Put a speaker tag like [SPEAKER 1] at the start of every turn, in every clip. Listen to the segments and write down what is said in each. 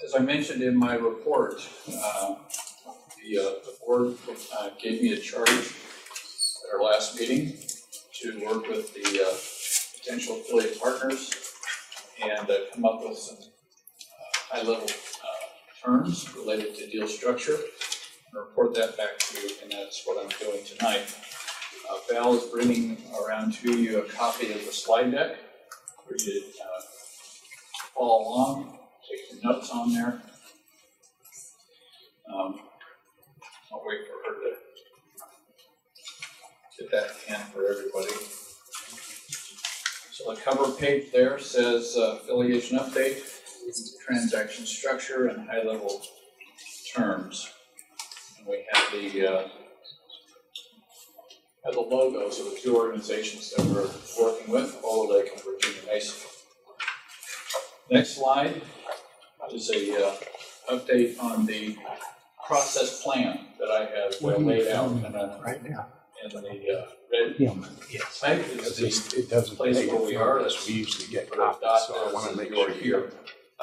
[SPEAKER 1] As I mentioned in my report, the board gave me a charge at our last meeting to work with the potential affiliate partners and come up with some high-level terms related to deal structure and report that back to you, and that's what I'm doing tonight. Val is bringing around to you a copy of the slide deck for you to follow along, take some notes on there. I'll wait for her to get that in for everybody. So the cover page there says affiliation update, transaction structure, and high-level terms. And we have the logos of the two organizations that we're working with, Overlake and Virginia Mason. Next slide is a update on the process plan that I have laid out
[SPEAKER 2] right now.
[SPEAKER 1] In the red
[SPEAKER 2] Yes.
[SPEAKER 1] type.
[SPEAKER 2] It doesn't
[SPEAKER 1] place where we are.
[SPEAKER 2] we usually get copies, so I want to make sure
[SPEAKER 1] here.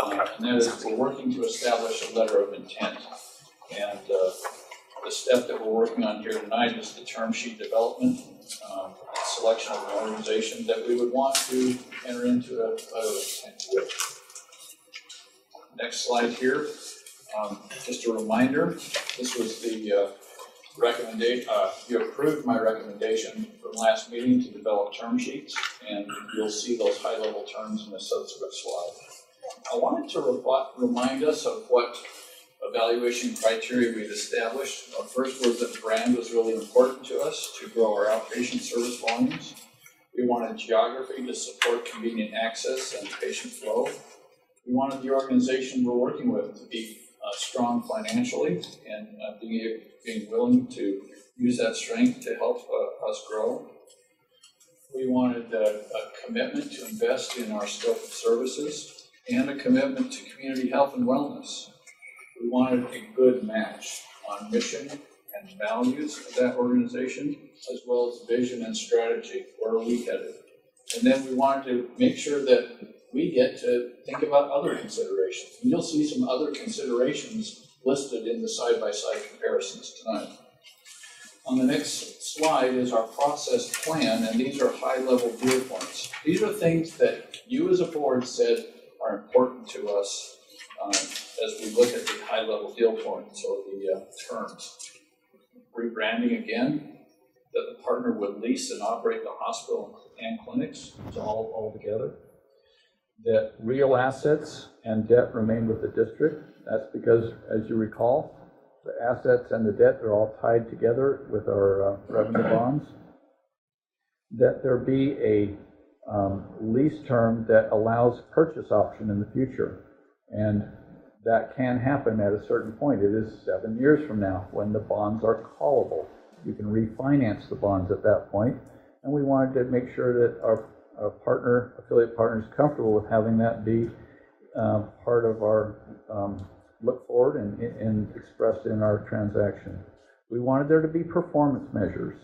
[SPEAKER 1] And that is, we're working to establish a letter of intent. And the step that we're working on here tonight is the term sheet development, selection of an organization that we would want to enter into a letter of intent with. Next slide here. Just a reminder, this was the recommendation. You approved my recommendation from last meeting to develop term sheets, and you'll see those high-level terms in a subsequent slide. I wanted to remind us of what evaluation criteria we've established. First was that brand was really important to us to grow our outpatient service volumes. We wanted geography to support convenient access and patient flow. We wanted the organization we're working with to be strong financially and being willing to use that strength to help us grow. We wanted a commitment to invest in our scope of services and a commitment to community health and wellness. We wanted a good match on mission and values of that organization, as well as vision and strategy. Where are we headed? And then we wanted to make sure that we get to think about other considerations. And you'll see some other considerations listed in the side-by-side comparisons tonight. On the next slide is our process plan, and these are high-level deal points. These are things that you as a board said are important to us as we look at the high-level deal points or the terms. Rebranding again, that the partner would lease and operate the hospital and clinics, it's all together. That real assets and debt remain with the district. That's because, as you recall, the assets and the debt are all tied together with our revenue bonds. That there be a lease term that allows purchase option in the future. And that can happen at a certain point. It is 7 years from now when the bonds are callable. You can refinance the bonds at that point. And we wanted to make sure that our affiliate partner is comfortable with having that be part of our look forward and expressed in our transaction. We wanted there to be performance measures,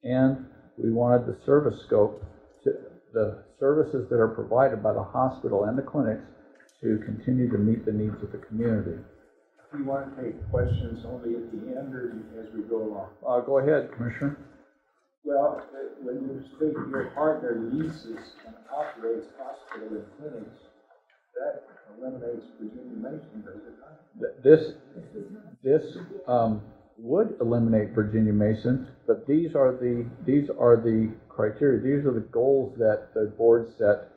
[SPEAKER 1] and we wanted the service scope, the services that are provided by the hospital and the clinics to continue to meet the needs of the community.
[SPEAKER 3] Do you want to take questions only at the end or as we go along?
[SPEAKER 1] Go ahead, Commissioner.
[SPEAKER 3] Well, when you state your partner leases and operates hospital and clinics, that eliminates Virginia Mason, does it not?
[SPEAKER 1] This would eliminate Virginia Mason, but these are the criteria. These are the goals that the board set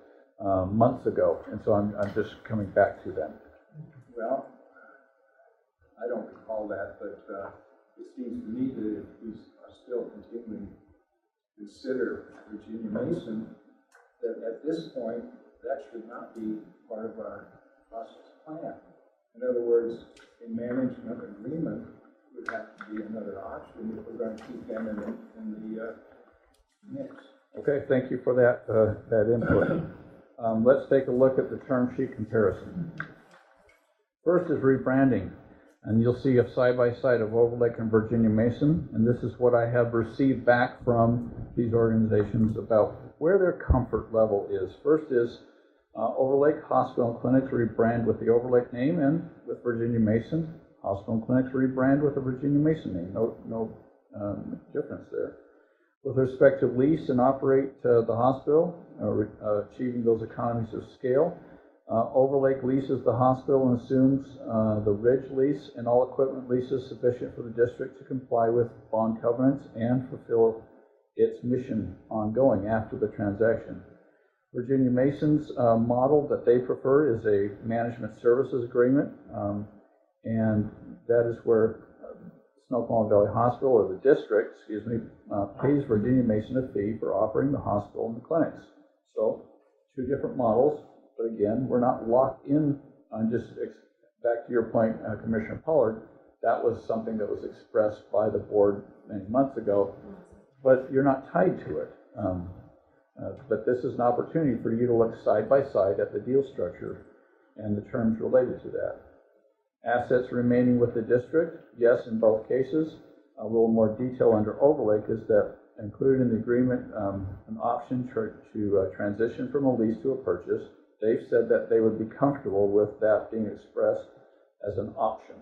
[SPEAKER 1] months ago, and so I'm just coming back to them.
[SPEAKER 3] Well, I don't recall that, but it seems to me that if we are still continuing to consider Virginia Mason, that at this point, that should not be part of our process plan. In other words, a management agreement would have to be another option if we're going to keep them in the mix.
[SPEAKER 1] Okay, thank you for that input. Let's take a look at the term sheet comparison. First is rebranding, and you'll see a side-by-side of Overlake and Virginia Mason, and this is what I have received back from these organizations about where their comfort level is. First is Overlake Hospital and Clinics rebrand with the Overlake name and with
[SPEAKER 4] with Virginia Mason. Hospital and clinics rebrand with the Virginia Mason name. No difference there. With respect to lease and operate the hospital, achieving those economies of scale, Overlake leases the hospital and assumes the Ridge lease and all equipment leases sufficient for the district to comply with bond covenants and fulfill its mission ongoing after the transaction. Virginia Mason's model that they prefer is a management services agreement, and that is where Snoqualmie Valley Hospital, or the district, pays Virginia Mason a fee for operating the hospital and the clinics. So, two different models, but again, we're not locked in on back to your point, Commissioner Pollard, that was something that was expressed by the board many months ago, but you're not tied to it. But this is an opportunity for you to look side by side at the deal structure and the terms related to that. Assets remaining with the district, yes, in both cases. A little more detail under Overlake is that included in the agreement an option to transition from a lease to a purchase. They've said that they would be comfortable with that being expressed as an option.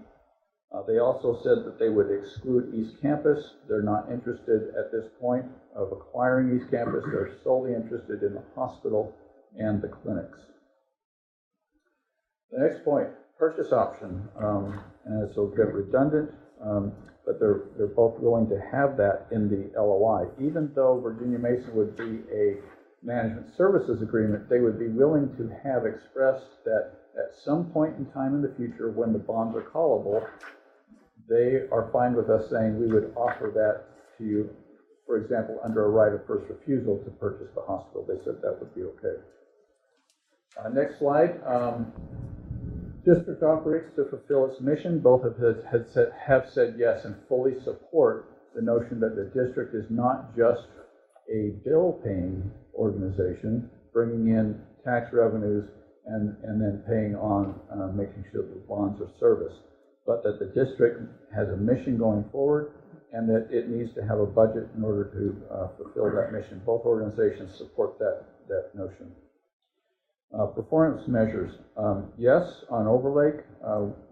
[SPEAKER 4] They also said that they would exclude East Campus. They're not interested at this point of acquiring East Campus. They're solely interested in the hospital and the clinics. The next point, purchase option, and it's a bit redundant, but they're both willing to have that in the LOI. Even though Virginia Mason would be a management services agreement, they would be willing to have expressed that at some point in time in the future when the bonds are callable, they are fine with us saying we would offer that to you, for example, under a right of first refusal to purchase the hospital. They said that would be okay. Next slide. District operates to fulfill its mission. Both have said yes and fully support the notion that the district is not just a bill-paying organization, bringing in tax revenues and then paying on making sure that the bonds are serviced, but that the district has a mission going forward and that it needs to have a budget in order to fulfill that mission. Both organizations support that notion. Performance measures, yes, on Overlake,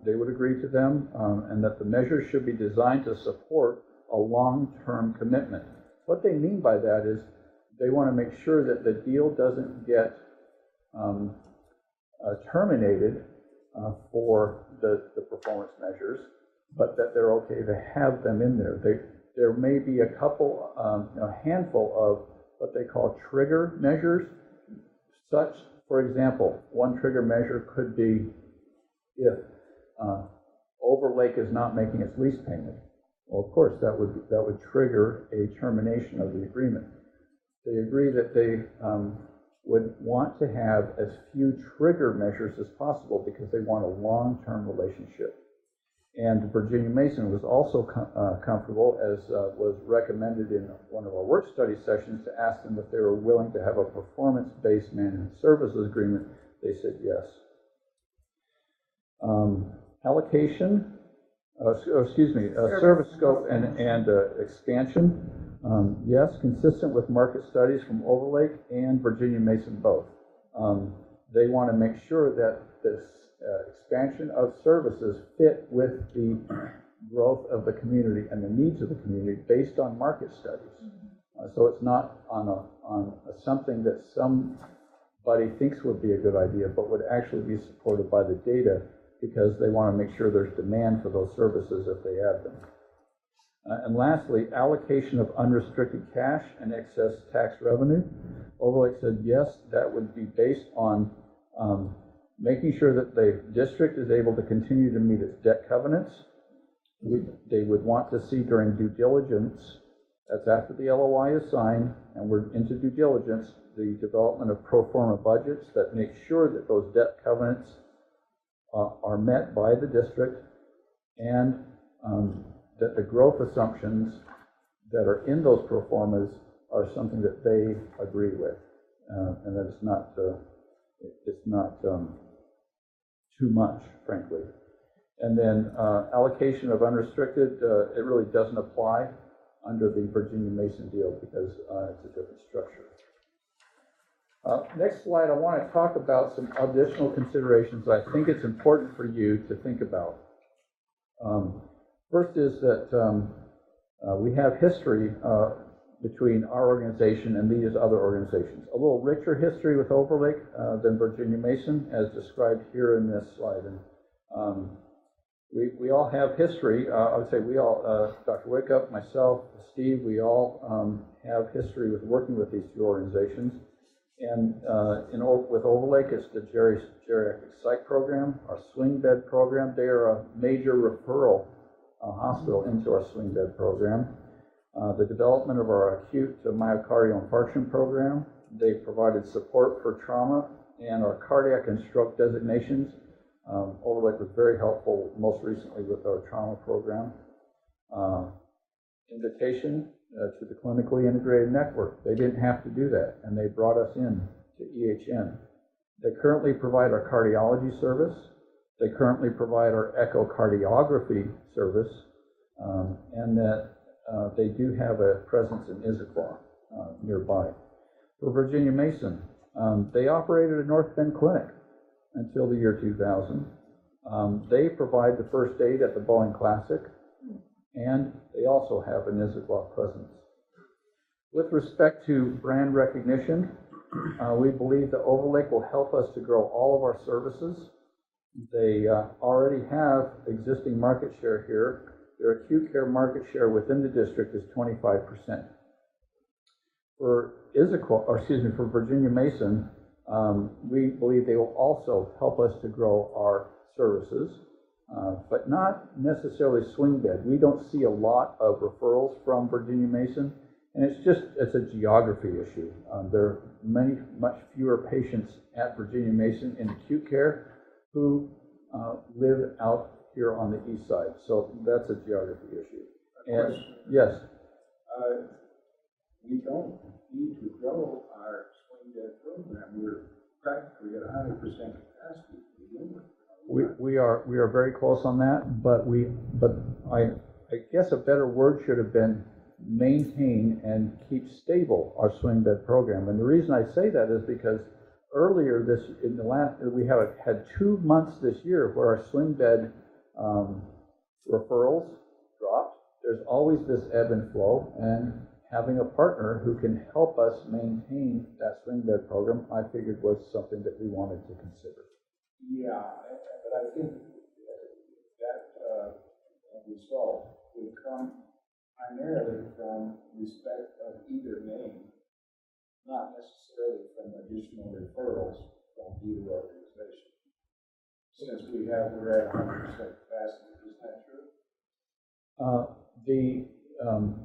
[SPEAKER 4] they would agree to them, and that the measures should be designed to support a long-term commitment. What they mean by that is they want to make sure that the deal doesn't get terminated for the performance measures, but that they're okay to have them in there. There may be a couple, a handful of what they call trigger measures, such, for example, one trigger measure could be if Overlake is not making its lease payment. Well, of course, that would trigger a termination of the agreement. They agree that they would want to have as few trigger measures as possible because they want a long-term relationship. And Virginia Mason was also comfortable, as was recommended in one of our work study sessions, to ask them if they were willing to have a performance-based management services agreement. They said yes. Allocation, service scope and expansion. Yes, consistent with market studies from Overlake and Virginia Mason both. They want to make sure that this expansion of services fit with the growth of the community and the needs of the community based on market studies. So it's not on something that somebody thinks would be a good idea, but would actually be supported by the data because they want to make sure there's demand for those services if they add them. And lastly, allocation of unrestricted cash and excess tax revenue. Overlake said yes, that would be based on making sure that the district is able to continue to meet its debt covenants. They would want to see during due diligence, that's after the LOI is signed and we're into due diligence, the development of pro forma budgets that make sure that those debt covenants are met by the district, and that the growth assumptions that are in those pro formas are something that they agree with, and that it's not too much, frankly. And then allocation of unrestricted, it really doesn't apply under the Virginia Mason deal because it's a different structure. Next slide, I want to talk about some additional considerations that I think it's important for you to think about. First is that we have history between our organization and these other organizations. A little richer history with Overlake than Virginia Mason, as described here in this slide. And we all have history. I would say we all, Dr. Wickup, myself, Steve, we all have history with working with these two organizations. And with Overlake, it's the geriatric psych program, our swing bed program. They are a major referral hospital into our swing bed program. The development of our acute myocardial infarction program. They provided support for trauma and our cardiac and stroke designations. Overlake was very helpful most recently with our trauma program. Invitation to the clinically integrated network. They didn't have to do that, and they brought us in to EHN. They currently provide our cardiology service. They currently provide our echocardiography service, and that they do have a presence in Issaquah nearby. For Virginia Mason, they operated a North Bend clinic until the year 2000. They provide the first aid at the Boeing Classic, and they also have an Issaquah presence. With respect to brand recognition, we believe that Overlake will help us to grow all of our services. They already have existing market share here. Their acute care market share within the district is 25%. For for Virginia Mason, we believe they will also help us to grow our services, but not necessarily swing bed. We don't see a lot of referrals from Virginia Mason, and it's a geography issue. There are much fewer patients at Virginia Mason in acute care who live out here on the east side. So that's a geography issue. And yes.
[SPEAKER 3] We don't need to grow our swing bed program. We're practically at 100% capacity to begin with.
[SPEAKER 4] We are very close on that, but I guess a better word should have been maintain and keep stable our swing bed program. And the reason I say that is because earlier we have had 2 months this year where our swing bed referrals dropped. There's always this ebb and flow, and having a partner who can help us maintain that swing bed program, I figured was something that we wanted to consider.
[SPEAKER 3] Yeah, but I think that result would come primarily from respect of either name, not necessarily from additional referrals from either organization. Since we're at 100% capacity, is that true?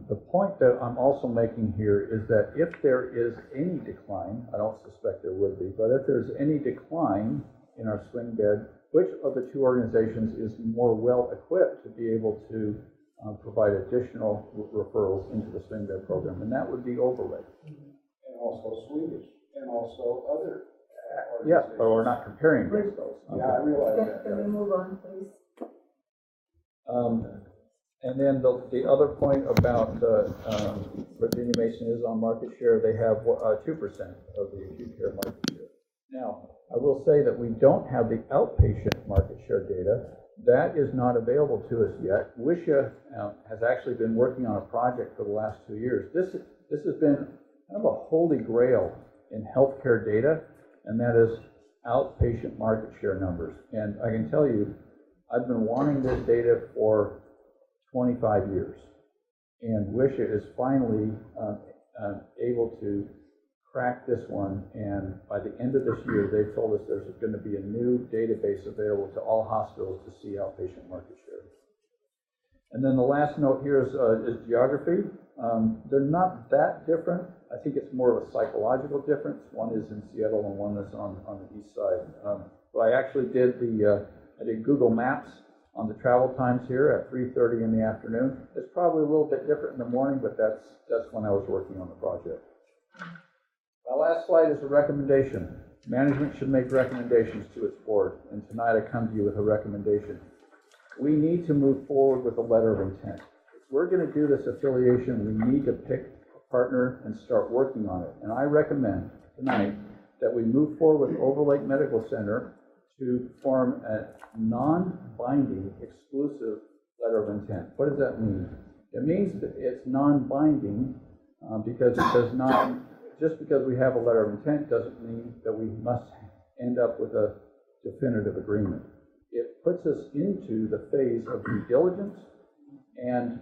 [SPEAKER 4] The point that I'm also making here is that if there is any decline, I don't suspect there would be, but if there's any decline in our swing bed, which of the two organizations is more well equipped to be able to provide additional referrals into the swing bed program? And that would be Overlake.
[SPEAKER 3] And also Swedish, and also other organizations.
[SPEAKER 4] Yeah, but we're not comparing against those.
[SPEAKER 3] Yeah, I realize that.
[SPEAKER 5] Can we move on, please?
[SPEAKER 4] And then the other point about Virginia Mason is on market share. They have 2% of the acute care market share. Now, I will say that we don't have the outpatient market share data. That is not available to us yet. WSHA has actually been working on a project for the last 2 years. This has been kind of a holy grail in healthcare data, and that is outpatient market share numbers. And I can tell you, I've been wanting this data for 25 years, and WSHA is finally able to crack this one, and by the end of this year, they've told us there's going to be a new database available to all hospitals to see outpatient market share. And then the last note here is geography. They're not that different. I think it's more of a psychological difference. One is in Seattle and one is on the east side. But I actually did I did Google Maps on the travel times here at 3:30 in the afternoon. It's probably a little bit different in the morning, but that's when I was working on the project. My last slide is a recommendation. Management should make recommendations to its board, and tonight I come to you with a recommendation. We need to move forward with a letter of intent. If we're going to do this affiliation, we need to pick a partner and start working on it. And I recommend tonight that we move forward with Overlake Medical Center to form a non-binding exclusive letter of intent. What does that mean? It means that it's non-binding because it does not, just because we have a letter of intent doesn't mean that we must end up with a definitive agreement. It puts us into the phase of due diligence and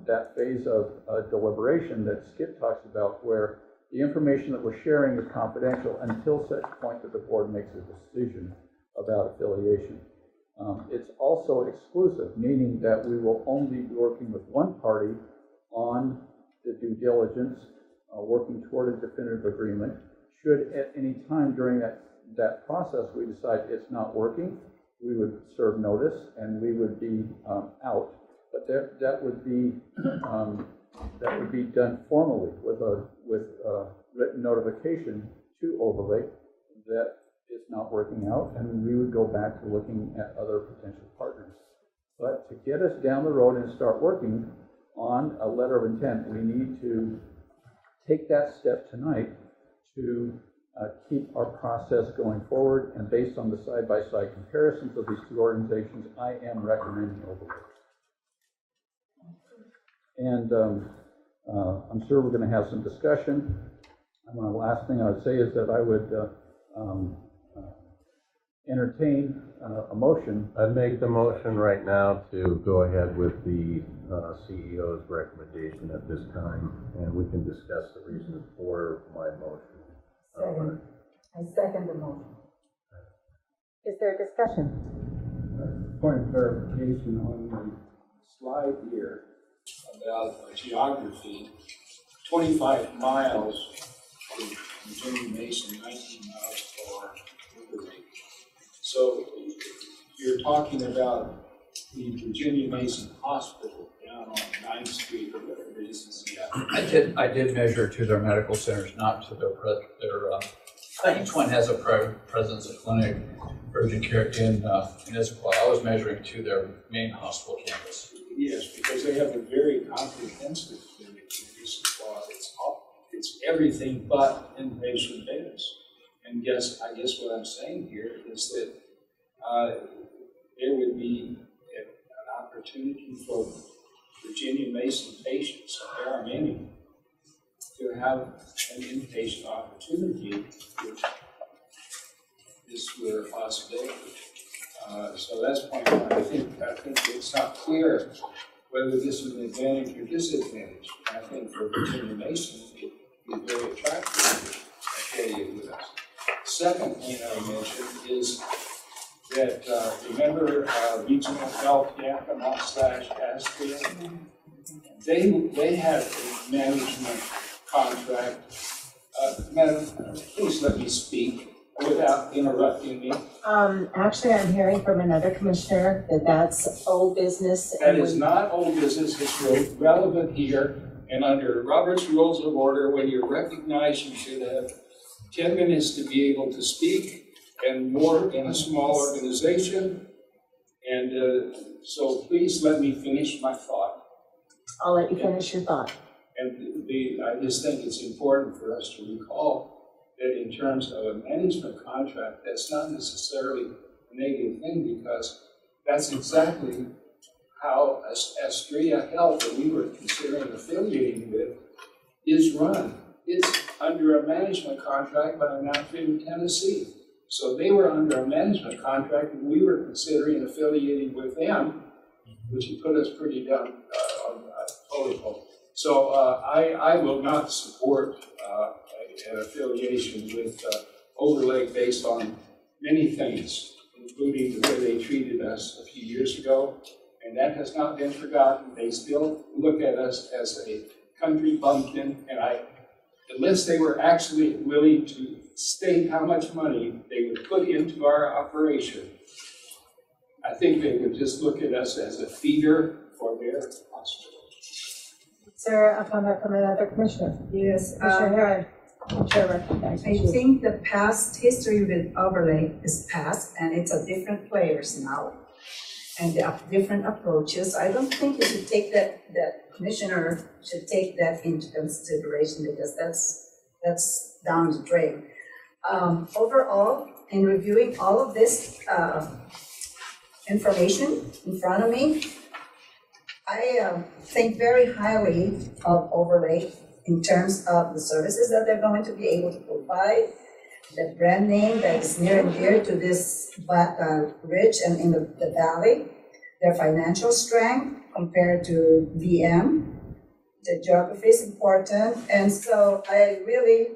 [SPEAKER 4] that phase of deliberation that Skip talks about, where the information that we're sharing is confidential until such point that the board makes a decision about affiliation. It's also exclusive, meaning that we will only be working with one party on the due diligence, working toward a definitive agreement. Should at any time during that process we decide it's not working, we would serve notice and we would be out. But that would be done formally with written notification to Overlake that it's not working out, and we would go back to looking at other potential partners. But to get us down the road and start working on a letter of intent, we need to take that step tonight to keep our process going forward. And based on the side-by-side comparisons of these two organizations, I am recommending Overlake. And I'm sure we're going to have some discussion. And the last thing I would say is that I would entertain a motion.
[SPEAKER 5] I'd make the motion right now to go ahead with the CEO's recommendation at this time, and we can discuss the reasons for my motion.
[SPEAKER 6] Second. I second the motion.
[SPEAKER 7] Is there a discussion?
[SPEAKER 3] Point of clarification on the slide here about geography, 25 miles for Virginia Mason, 19 miles for Overlake. So you're talking about the Virginia Mason Hospital down on 9th Street or whatever it is in Seattle.
[SPEAKER 1] I did measure to their medical centers, not to their each one has a presence, a clinic, urgent care in Snoqualmie. I was measuring to their main hospital campus.
[SPEAKER 3] Yes, because they have a very comprehensive clinic in Snoqualmie. It's everything but inpatient beds. And I guess what I'm saying here is that there would be an opportunity for Virginia Mason patients, and there are many, to have an inpatient opportunity, which is where a possibility. So that's point one. I think it's not clear whether this is an advantage or disadvantage. I think for Virginia Mason, it would be very attractive to affiliate with us. Second thing I would mention is that, remember Regional Health Yakima / Astria? They had a management contract. Madam, please let me speak without interrupting me.
[SPEAKER 7] Actually, I'm hearing from another commissioner that that's old business.
[SPEAKER 3] That is not old business. It's relevant here. And under Robert's Rules of Order, when you're recognized, you should have 10 minutes to be able to speak, and more in a small organization. And so please let me finish my thought.
[SPEAKER 7] I'll let you finish your thought.
[SPEAKER 3] And I just think it's important for us to recall that in terms of a management contract, that's not necessarily a negative thing, because that's exactly how Astria Health, that we were considering affiliating with, is run. It's under a management contract by an outfit in Tennessee. So they were under a management contract, and we were considering affiliating with them, which would put us pretty down on protocol. So I will not support an affiliation with Overlake based on many things, including the way they treated us a few years ago. And that has not been forgotten. They still look at us as a country bumpkin, and unless they were actually willing to state how much money they would put into our operation, I think they would just look at us as a feeder for their hospital.
[SPEAKER 7] Is there a comment from another commissioner?
[SPEAKER 6] Yes.
[SPEAKER 7] Commissioner Herod, Chair recognizes
[SPEAKER 6] I
[SPEAKER 7] you.
[SPEAKER 6] think the past history with Overlake is past, and it's a different players now, and they have different approaches. I don't think you should take that commissioner should take that into consideration, because that's down the drain. Overall, in reviewing all of this information in front of me, I think very highly of Overlake in terms of the services that they're going to be able to provide, the brand name that is near and dear to this ridge and in the valley, their financial strength compared to VM. The geography is important, and so I really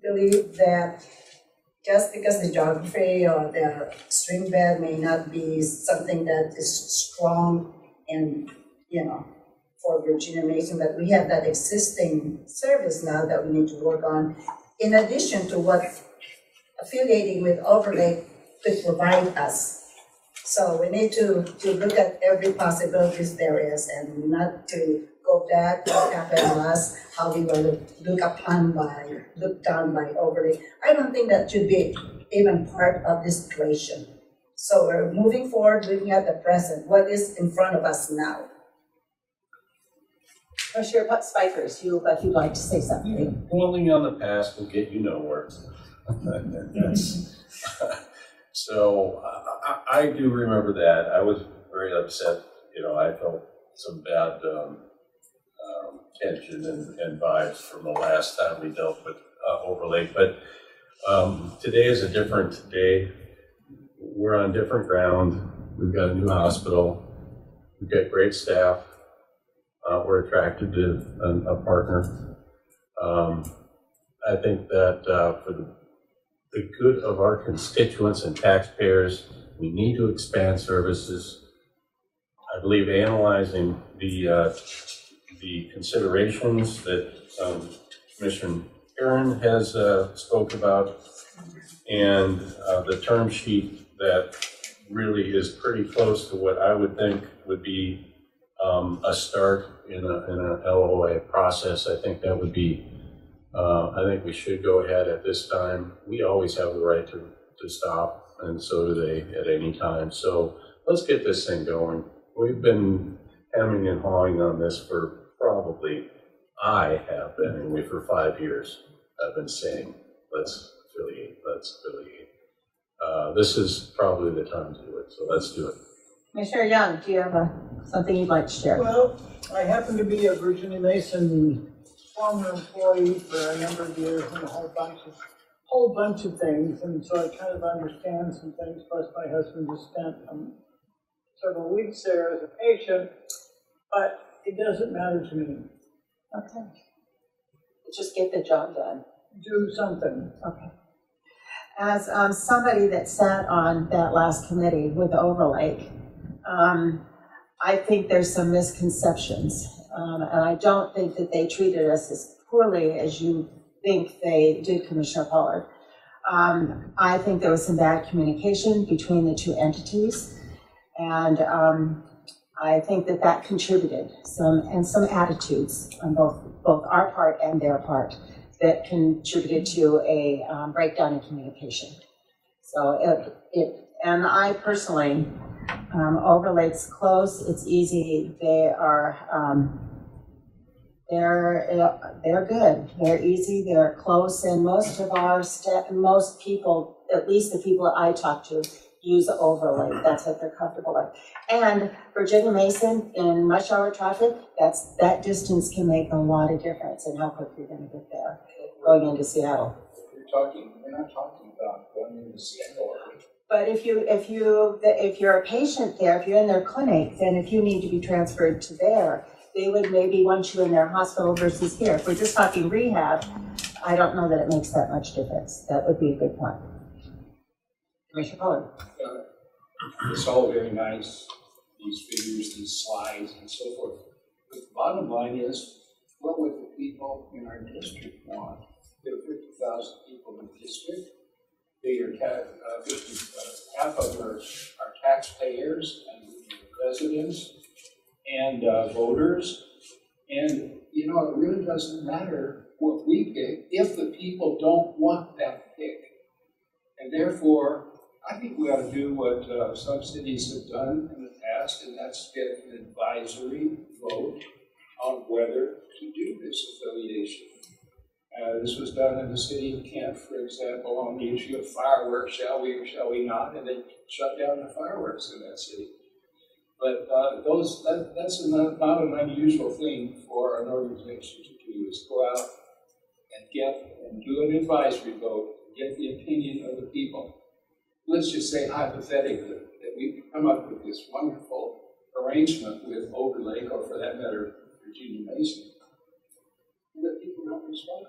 [SPEAKER 6] believe that just because the geography or the stream bed may not be something that is strong in, for Virginia Mason, but we have that existing service now that we need to work on, in addition to what affiliating with Overlake could provide us. So we need to look at every possibilities there is and not to go back to what happened to us, how we were looked down by Overlake. I don't think that should be even part of this equation. So we're moving forward, looking at the present, what is in front of us now.
[SPEAKER 7] Commissioner Spikers, if you'd like to say something.
[SPEAKER 5] Dwelling on the past will get you nowhere. So I do remember that. I was very upset. I felt some bad tension and vibes from the last time we dealt with Overlake. But today is a different day. We're on different ground. We've got a new hospital. We've got great staff. We're attracted to a partner. I think that for the good of our constituents and taxpayers, we need to expand services. I believe analyzing the considerations that Commissioner Aaron has spoke about, and the term sheet that really is pretty close to what I would think would be a start in a LOA process. I think that would be, I think we should go ahead at this time. We always have the right to stop, and so do they at any time. So let's get this thing going. We've been hemming and hawing on this for I have been anyway, for 5 years. I've been saying, let's affiliate. This is probably the time to do it, so let's do it.
[SPEAKER 7] Commissioner Young, do you have something you'd like to share?
[SPEAKER 8] Well, I happen to be a Virginia Mason former employee for a number of years and a whole bunch of things, and so I kind of understand some things. Plus, my husband just spent several weeks there as a patient, but it doesn't matter to me.
[SPEAKER 7] Okay. Just get the job done.
[SPEAKER 8] Do something.
[SPEAKER 7] Okay. As somebody that sat on that last committee with Overlake, I think there's some misconceptions, and I don't think that they treated us as poorly as you think they did, Commissioner Pollard. I think there was some bad communication between the two entities, and I think that contributed some attitudes on both our part and their part that contributed to a breakdown in communication. So and I personally, Overlake's close, it's easy, they are, they're good, they're easy, they're close, and most of our staff, most people, at least the people that I talk to, use Overlake. That's what they're comfortable with. And Virginia Mason in rush hour traffic, that distance can make a lot of difference in how quick you're going to get there, going into Seattle.
[SPEAKER 3] We're not talking about going into Seattle.
[SPEAKER 7] But if you're a patient there, if you're in their clinic, then if you need to be transferred to there, they would maybe want you in their hospital versus here. If we're just talking rehab, I don't know that it makes that much difference. That would be a good point. Commissioner Pollard.
[SPEAKER 9] It's all very nice, these figures, these slides, and so forth. But the bottom line is, what would the people in our district want? There are 50,000 people in the district. Half of them are taxpayers and residents and voters. And, it really doesn't matter what we pick if the people don't want that pick. And therefore, I think we ought to do what some cities have done in the past, and that's get an advisory vote on whether to do this affiliation. This was done in the city of Kent, for example, on the issue of fireworks, shall we or shall we not, and they shut down the fireworks in that city. But that's not an unusual thing for an organization to do, is go out and do an advisory vote, get the opinion of the people. Let's just say hypothetically that we come up with this wonderful arrangement with Overlake, or for that matter, Virginia Mason, and the people don't respond.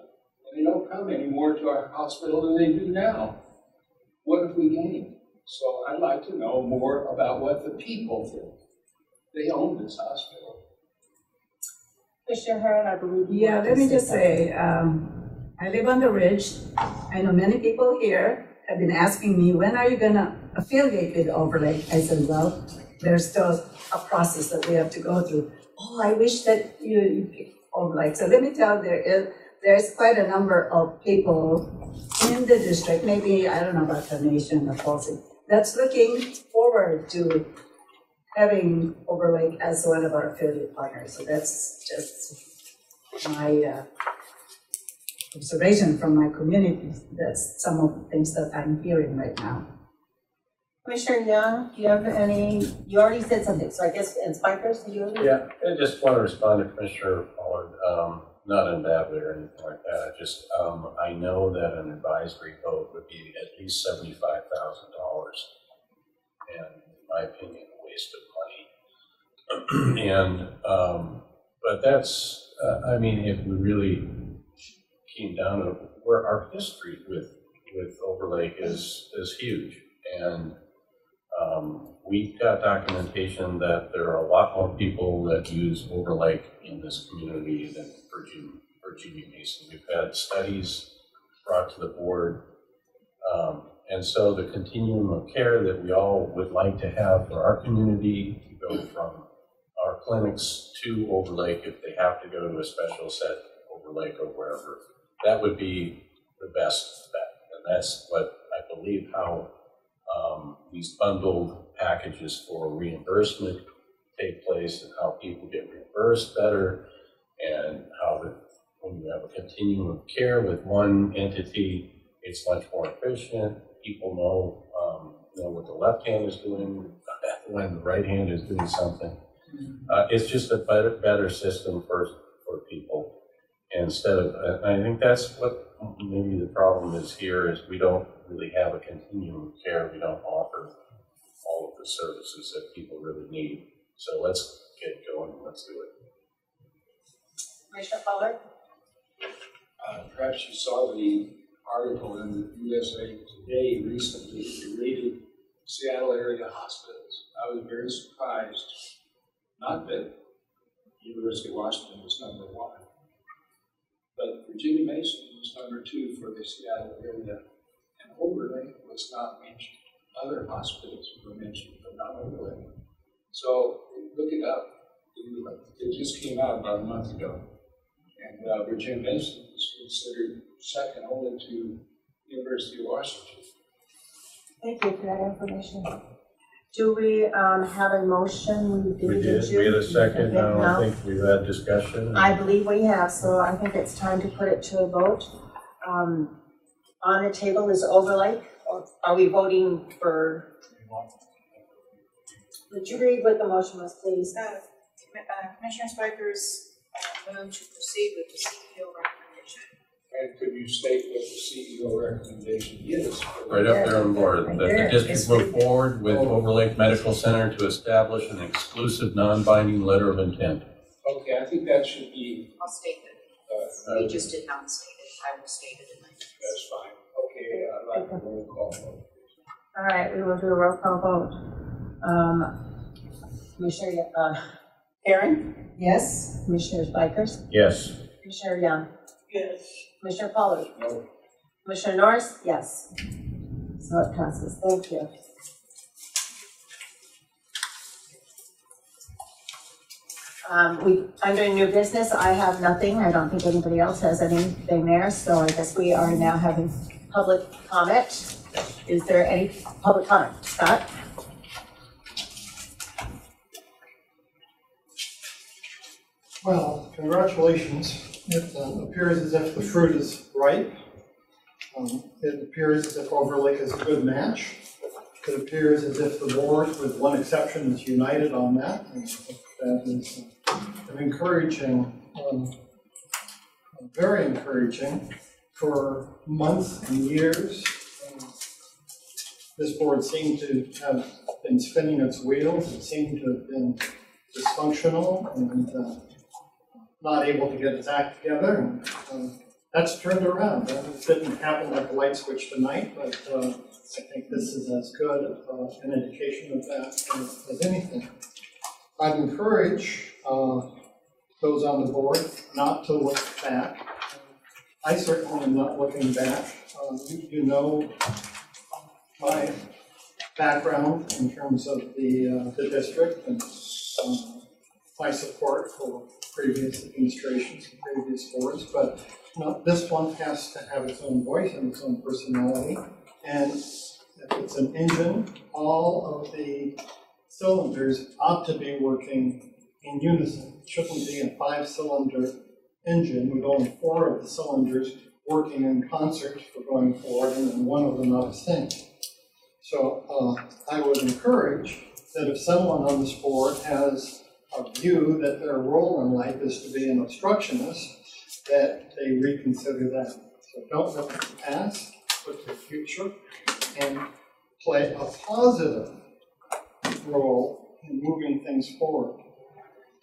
[SPEAKER 9] And they don't come anymore to our hospital than they do now. What have we gained? So I'd like to know more about what the people think. They own this hospital.
[SPEAKER 7] Commissioner Herron, I believe you
[SPEAKER 6] Yeah,
[SPEAKER 7] want to
[SPEAKER 6] let me just
[SPEAKER 7] something.
[SPEAKER 6] say, I live on the ridge. I know many people here have been asking me, when are you gonna affiliate with Overlake? I said, well, there's still a process that we have to go through. Oh, I wish that you pick Overlake. So let me tell you, there's quite a number of people in the district, maybe, I don't know about the nation or Tulsi, that's looking forward to having Overlake as one of our affiliate partners. So that's just my observation from my community. That's some of the things that I'm hearing right now.
[SPEAKER 7] Commissioner Young, do you have any, you already said something, so I guess, and Spikers, did you already?
[SPEAKER 5] Yeah, I just want to respond to Commissioner Pollard, not in bad way or anything like that. Just, I know that an advisory vote would be at least $75,000, and in my opinion, a waste of money. And, but that's, I mean, if we really came down to where our history with Overlake is huge, and we've got documentation that there are a lot more people that use Overlake in this community than Virginia Mason. We've had studies brought to the board, and so the continuum of care that we all would like to have for our community, to go from our clinics to Overlake if they have to go to a special set, Overlake or wherever, that would be the best bet. And that's what I believe how these bundled packages for reimbursement take place, and how people get reimbursed better, and how when you have a continuum of care with one entity, it's much more efficient. People know what the left hand is doing when the right hand is doing something. It's just a better system for people. Instead of, I think that's what maybe the problem is here, is we don't really have a continuum of care. We don't offer all of the services that people really need. So let's get going. Let's do it.
[SPEAKER 7] Commissioner Pollard?
[SPEAKER 9] Perhaps you saw the article in the USA Today recently that rated Seattle area hospitals. I was very surprised, not that University of Washington was #1, but Virginia Mason was #2 for the Seattle area, and Overlake was not mentioned. Other hospitals were mentioned, but not Overlake. So look it up. It just came out about a month ago. And Virginia Mason is considered second only to University of Washington.
[SPEAKER 7] Thank you for that information. Do we have a motion?
[SPEAKER 5] We did. We had a second. I don't think we've had discussion.
[SPEAKER 7] I believe we have, so I think it's time to put it to a vote. On the table is Overlake, or are we voting for? Would you read what the motion was, please?
[SPEAKER 10] Commissioner Spikers moved to proceed with the CEO recommendation.
[SPEAKER 9] And could you state what the CEO recommendation is?
[SPEAKER 5] Right up there on board, that the district move forward with Overlake Medical Center to establish an exclusive non-binding letter of intent.
[SPEAKER 9] Okay, I think that should be,
[SPEAKER 10] I'll state it. You just did not state it. I will state it in my.
[SPEAKER 9] that's fine. Okay, I'd like a roll call vote.
[SPEAKER 7] All right, we will do a roll call vote. Commissioner Aaron?
[SPEAKER 6] Yes?
[SPEAKER 7] Commissioner Spikers?
[SPEAKER 5] Yes.
[SPEAKER 7] Commissioner Young?
[SPEAKER 8] Yes.
[SPEAKER 7] Commissioner Pollard?
[SPEAKER 9] No.
[SPEAKER 7] Commissioner Norris? Yes. So it passes. Thank you. Under new business, I have nothing. I don't think anybody else has anything there. So I guess we are now having public comment. Is there any public comment? Scott?
[SPEAKER 11] Well, congratulations It appears as if the fruit is ripe. It appears as if Overlake is a good match. It appears as if the board, with one exception, is united on that. And that is an encouraging, very encouraging. For months and years, this board seemed to have been spinning its wheels. It seemed to have been dysfunctional and not able to get its act together. And that's turned around. It didn't happen like a light switch tonight, but I think this is as good an indication of that as anything. I'd encourage those on the board not to look back. I certainly am not looking back. You know my background in terms of the district and my support for previous administrations and previous boards, but this one has to have its own voice and its own personality. And if it's an engine, all of the cylinders ought to be working in unison. It shouldn't be a 5-cylinder engine with only 4 of the cylinders working in concert for going forward and then one of them out of sync. So I would encourage that if someone on this board has a view that their role in life is to be an obstructionist, that they reconsider that. So don't look at the past, look to the future, and play a positive role in moving things forward.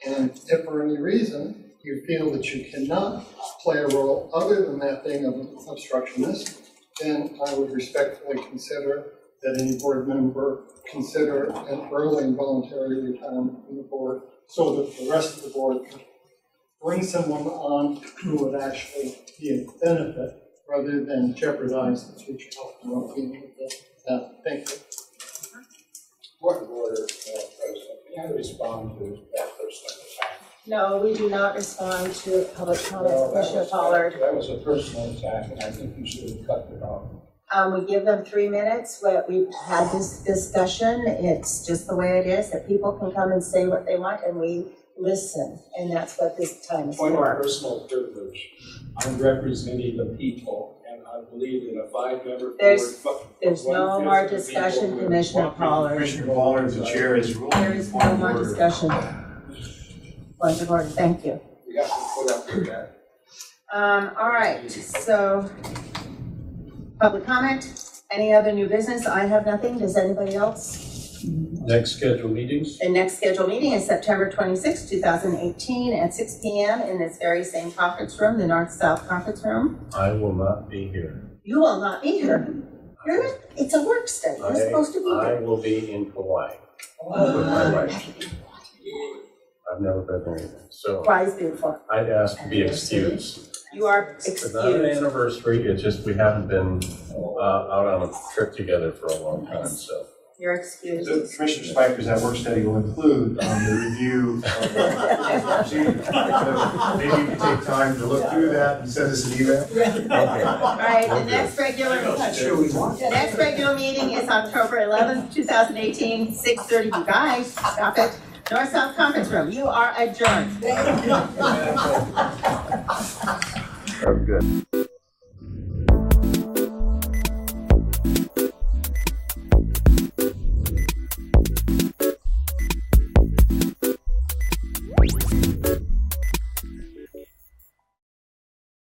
[SPEAKER 11] And if for any reason you feel that you cannot play a role other than that being an obstructionist, then I would respectfully consider that any board member consider an early and voluntary retirement from the board so that the rest of the board can bring someone on who would actually be a benefit rather than jeopardize the future health and well-being of the thank you.
[SPEAKER 9] Point of order, President. May I respond to that personal attack?
[SPEAKER 7] No, we do not respond to public comments, Commissioner Pollard.
[SPEAKER 9] That was a personal attack, and I think you should have cut it off.
[SPEAKER 7] We give them 3 minutes. We've had this discussion. It's just the way it is, that people can come and say what they want, and we listen. And that's what this time is
[SPEAKER 9] Point
[SPEAKER 7] for.
[SPEAKER 9] of personal privilege. I'm representing the people, and I believe in a 5-member board.
[SPEAKER 7] There's no more discussion, Commissioner Pollard.
[SPEAKER 2] Commissioner Pollard, the chair is ruling.
[SPEAKER 7] There is no more discussion. Point of order, thank you.
[SPEAKER 9] We have to put up with that.
[SPEAKER 7] All right, so public comment. Any other new business? I have nothing. Does anybody else?
[SPEAKER 5] Next scheduled meetings?
[SPEAKER 7] The next scheduled meeting is September 26, 2018 at 6 p.m. in this very same conference room, the North-South Conference Room.
[SPEAKER 5] I will not be here.
[SPEAKER 7] You will not be here. It's a work study. You're supposed to be
[SPEAKER 5] I
[SPEAKER 7] here.
[SPEAKER 5] will be in Hawaii with my wife. I've never been there either. So
[SPEAKER 7] Hawaii's beautiful.
[SPEAKER 5] I'd ask to be excused.
[SPEAKER 7] You are
[SPEAKER 5] It's not an
[SPEAKER 7] excused.
[SPEAKER 5] anniversary, it's just we haven't been out on a trip togeter for a long time, so.
[SPEAKER 7] You're excused.
[SPEAKER 2] So Commissioner Spikers, that work study will include the review of the procedure. So maybe you can take time to look through that and send us an email. Okay.
[SPEAKER 7] All right, the next regular meeting is October 11th, 2018, 6:30. You guys, stop it. North-South Conference Room, you are adjourned.
[SPEAKER 4] That was good.